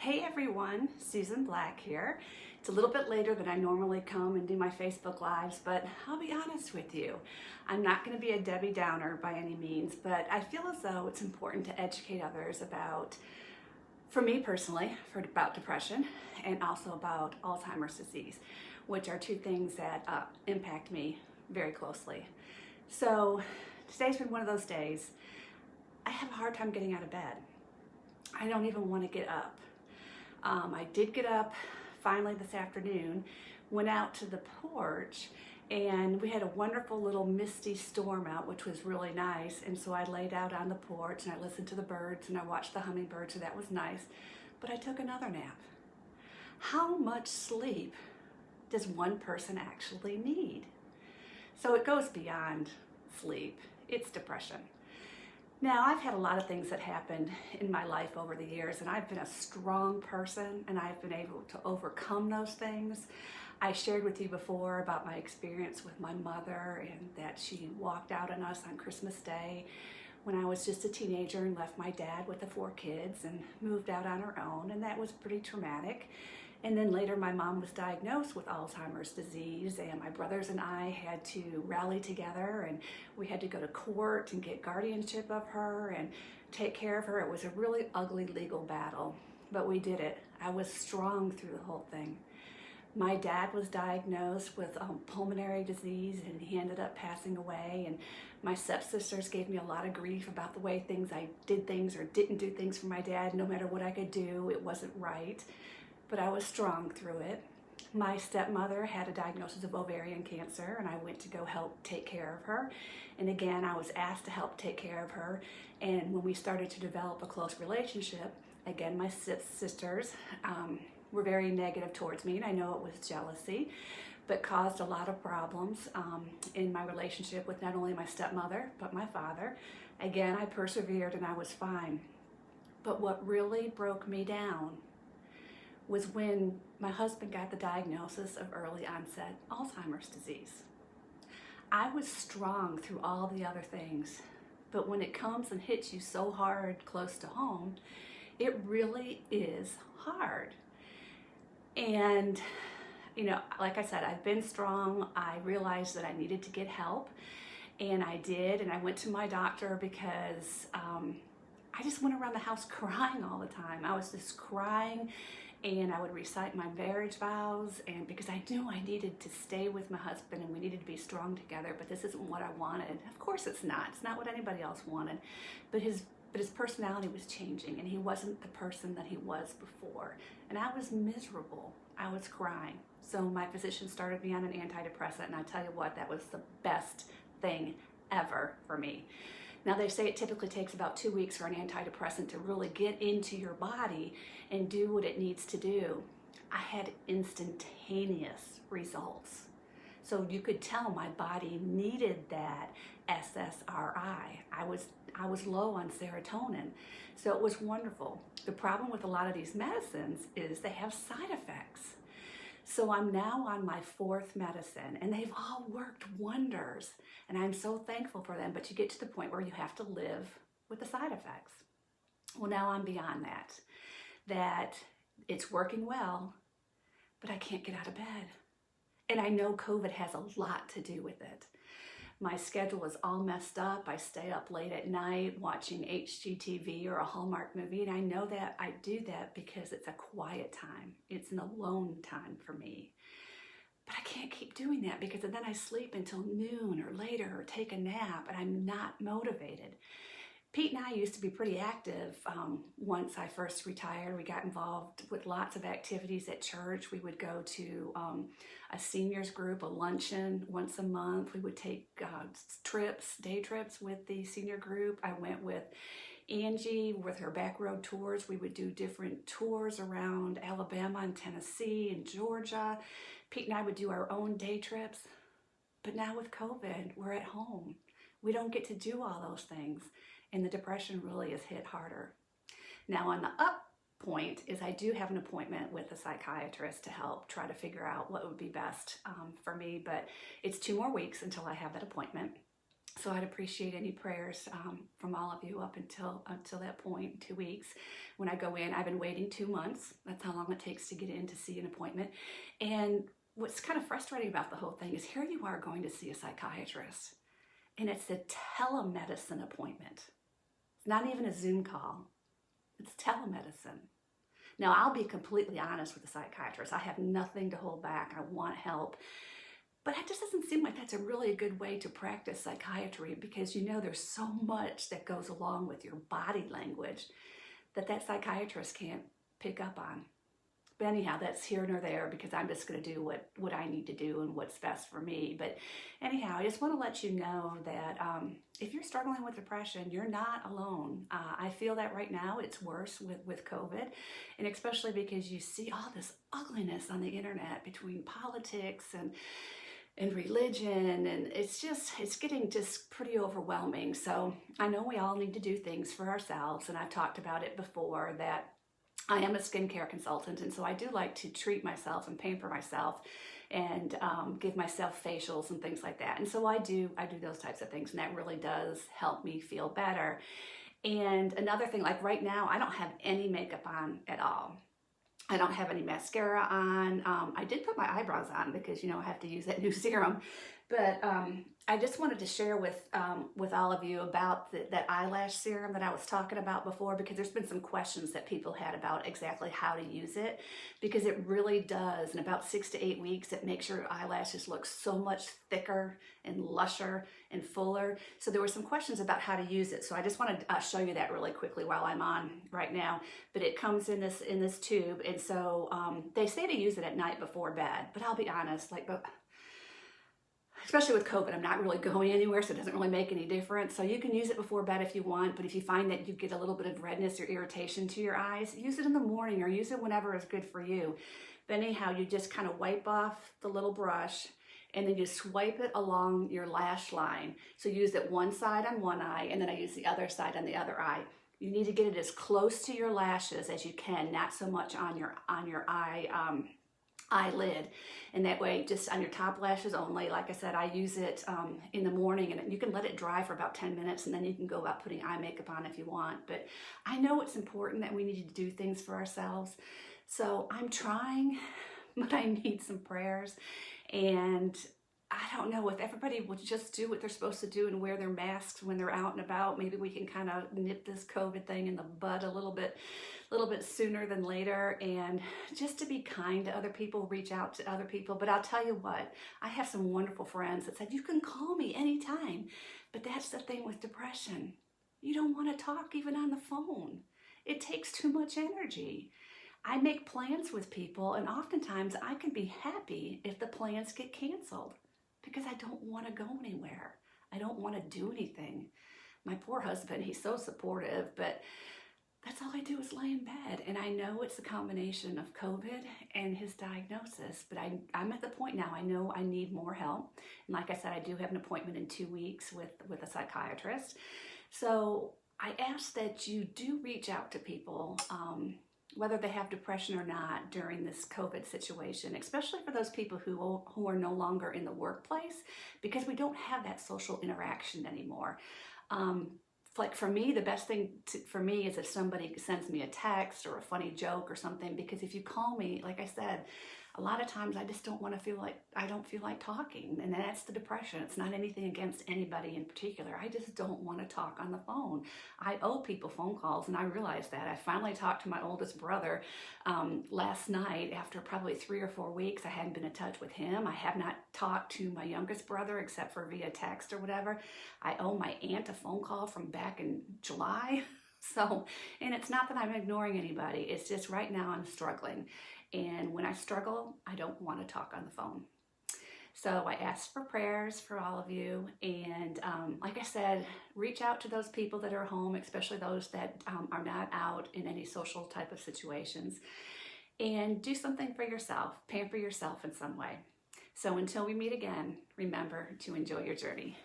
Hey everyone, Susan Black here. It's a little bit later than I normally come and do my Facebook Lives, but I'll be honest with you. I'm not going to be a Debbie Downer by any means, but I feel as though it's important to educate others about, for me personally, about depression and also about Alzheimer's disease, which are two things that impact me very closely. So today's been one of those days. I have a hard time getting out of bed. I don't even want to get up. I did get up finally this afternoon, went out to the porch, and we had a wonderful little misty storm out, which was really nice. And so I laid out on the porch and I listened to the birds and I watched the hummingbirds, so that was nice. But I took another nap. How much sleep does one person actually need? So it goes beyond sleep. It's depression. Now, I've had a lot of things that happened in my life over the years, and I've been a strong person, and I've been able to overcome those things. I shared with you before about my experience with my mother and that she walked out on us on Christmas Day when I was just a teenager and left my dad with the 4 kids and moved out on her own, and that was pretty traumatic. And then later my mom was diagnosed with Alzheimer's disease, and my brothers and I had to rally together, and we had to go to court and get guardianship of her and take care of her. It was a really ugly legal battle, but we did it. I was strong through the whole thing. My dad was diagnosed with pulmonary disease, and he ended up passing away, and my stepsisters gave me a lot of grief about the way I did things or didn't do things for my dad. No matter what I could do, it wasn't right. But I was strong through it. My stepmother had a diagnosis of ovarian cancer, and I went to go help take care of her. And again, I was asked to help take care of her. And when we started to develop a close relationship, again, my sisters were very negative towards me, and I know it was jealousy, but caused a lot of problems in my relationship with not only my stepmother, but my father. Again, I persevered and I was fine. But what really broke me down was when my husband got the diagnosis of early onset Alzheimer's disease. I was strong through all the other things, but when it comes and hits you so hard close to home, it really is hard. And, you know, like I said, I've been strong. I realized that I needed to get help, and I did, and I went to my doctor because I just went around the house crying all the time. I was just crying, and I would recite my marriage vows, and because I knew I needed to stay with my husband and we needed to be strong together, but this isn't what I wanted. Of course it's not. It's not what anybody else wanted. But his personality was changing, and he wasn't the person that he was before. And I was miserable. I was crying. So my physician started me on an antidepressant, and I tell you what, that was the best thing ever for me. Now, they say it typically takes about 2 weeks for an antidepressant to really get into your body and do what it needs to do. I had instantaneous results. So you could tell my body needed that SSRI. I was low on serotonin. So it was wonderful. The problem with a lot of these medicines is they have side effects. So I'm now on my 4th medicine, and they've all worked wonders, and I'm so thankful for them. But you get to the point where you have to live with the side effects. Well, now I'm beyond that it's working well, but I can't get out of bed. And I know COVID has a lot to do with it. My schedule is all messed up. I stay up late at night watching HGTV or a Hallmark movie, and I know that I do that because it's a quiet time. It's an alone time for me. But I can't keep doing that because then I sleep until noon or later or take a nap, and I'm not motivated. Pete and I used to be pretty active once I first retired. We got involved with lots of activities at church. We would go to a seniors group, a luncheon once a month. We would take day trips with the senior group. I went with Angie with her back road tours. We would do different tours around Alabama and Tennessee and Georgia. Pete and I would do our own day trips. But now with COVID, we're at home. We don't get to do all those things, and the depression really is hit harder. Now, on the up point is I do have an appointment with a psychiatrist to help try to figure out what would be best for me, but it's 2 more weeks until I have that appointment. So I'd appreciate any prayers from all of you up until that point, 2 weeks. When I go in, I've been waiting 2 months. That's how long it takes to get in to see an appointment. And what's kind of frustrating about the whole thing is here you are going to see a psychiatrist, and it's a telemedicine appointment. It's not even a Zoom call. It's telemedicine. Now, I'll be completely honest with the psychiatrist. I have nothing to hold back. I want help. But it just doesn't seem like that's a really good way to practice psychiatry, because there's so much that goes along with your body language that psychiatrist can't pick up on. But anyhow, that's here nor there, because I'm just going to do what I need to do and what's best for me. But anyhow, I just want to let you know that if you're struggling with depression, you're not alone. I feel that right now it's worse with COVID, and especially because you see all this ugliness on the internet between politics and religion, and it's getting just pretty overwhelming. So I know we all need to do things for ourselves, and I've talked about it before that I am a skincare consultant, and so I do like to treat myself and pamper myself and give myself facials and things like that. And so I do those types of things, and that really does help me feel better. And another thing, like right now, I don't have any makeup on at all. I don't have any mascara on. I did put my eyebrows on because, I have to use that new serum. But I just wanted to share with all of you about that eyelash serum that I was talking about before, because there's been some questions that people had about exactly how to use it, because it really does. In about 6 to 8 weeks, it makes your eyelashes look so much thicker and lusher and fuller. So there were some questions about how to use it. So I just wanted to show you that really quickly while I'm on right now. But it comes in this tube, and so they say to use it at night before bed. But I'll be honest, especially with COVID, I'm not really going anywhere, so it doesn't really make any difference. So you can use it before bed if you want, but if you find that you get a little bit of redness or irritation to your eyes, use it in the morning or use it whenever is good for you. But anyhow, you just kind of wipe off the little brush, and then you swipe it along your lash line. So use it one side on one eye, and then I use the other side on the other eye. You need to get it as close to your lashes as you can, not so much on your eyelid, and that way just on your top lashes only. Like I said, I use it in the morning, and you can let it dry for about 10 minutes, and then you can go about putting eye makeup on if you want. But I know it's important that we need to do things for ourselves, so I'm trying, but I need some prayers. And I don't know, if everybody would just do what they're supposed to do and wear their masks when they're out and about, maybe we can kind of nip this COVID thing in the bud a little bit sooner than later. And just to be kind to other people, reach out to other people. But I'll tell you what, I have some wonderful friends that said, you can call me anytime. But that's the thing with depression. You don't want to talk even on the phone. It takes too much energy. I make plans with people, and oftentimes I can be happy if the plans get canceled, because I don't want to go anywhere. I don't want to do anything. My poor husband, he's so supportive, but that's all I do is lay in bed. And I know it's a combination of COVID and his diagnosis, but I'm at the point now, I know I need more help. And like I said, I do have an appointment in 2 weeks with a psychiatrist. So I ask that you do reach out to people, whether they have depression or not, during this COVID situation, especially for those people who are no longer in the workplace, because we don't have that social interaction anymore. Like for me, the best thing for me is if somebody sends me a text or a funny joke or something, because if you call me, like I said, a lot of times I just don't feel like talking, and that's the depression. It's not anything against anybody in particular. I just don't want to talk on the phone. I owe people phone calls, and I realized that. I finally talked to my oldest brother last night after probably 3 or 4 weeks. I hadn't been in touch with him. I have not talked to my youngest brother except for via text or whatever. I owe my aunt a phone call from back in July. So, and it's not that I'm ignoring anybody. It's just right now I'm struggling. And when I struggle, I don't want to talk on the phone. So I ask for prayers for all of you. And like I said, reach out to those people that are home, especially those that are not out in any social type of situations. And do something for yourself. Pamper yourself in some way. So until we meet again, remember to enjoy your journey.